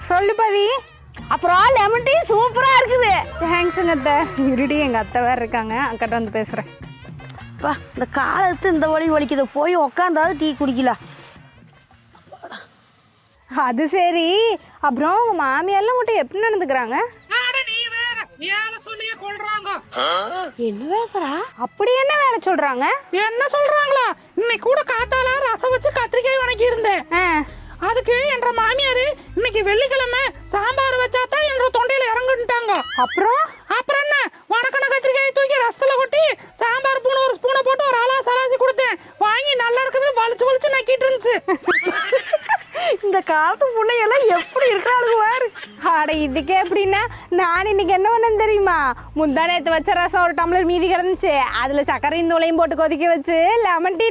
சொல்லு பவி. அப்புறம் lemon tea சூப்பரா இருக்குது. தேங்க்ஸுங்க அத்தை. இருடி எங்க அத்தை வேற இருக்காங்க, அக்கிட்ட வந்து பேசுறேன். பா இந்த காலத்து இந்த வலி வலிக்குது, போய் உக்காந்தாது டீ குடிக்கலாம். அது சரி, அப்புறம் உங்க மாமியாரெல்லாம் உங்கள்கிட்ட எப்படி நடந்துக்கிறாங்க? என்ன பேசுறா? அப்படி என்ன வேலை சொல்றாங்க? என்ன சொல்றாங்களா? இன்னைக்கு கூட காத்தால ரசம் வச்சு கத்திரிக்காய் வணக்கி இருந்தேன். அதுக்கு என்ற மாமியாரு இன்னைக்கு வெள்ளிக்கிழமை சாம்பார் வச்சாதான் என்ற தொண்டையில இறங்குட்டாங்க. அப்புறம் என்ன வணக்கன கத்திரிக்காய் தூக்கி ரசத்துல கொட்டி சாம்பார் ஒரு ஸ்பூனை போட்டு ஒரு ஆளா சலாசி கொடுத்தேன். வாங்கி நல்லா இருக்குது வலிச்சு வலிச்சு நக்கிட்டு இருந்துச்சு. இந்த காலத்து பிள்ளையெல்லாம் எப்படி இருக்காளுங்க பாரு. அட இதுக்கே எப்படின்னா, நான் இன்னைக்கு என்ன பண்ணேன்னு தெரியுமா? முந்தா நேத்து வச்ச ரசம் ஒரு டம்ளர் மீதி கிடந்துச்சு, அதுல சக்கரையும் தூளையும் போட்டு கொதிக்க வச்சு லெமன் டீ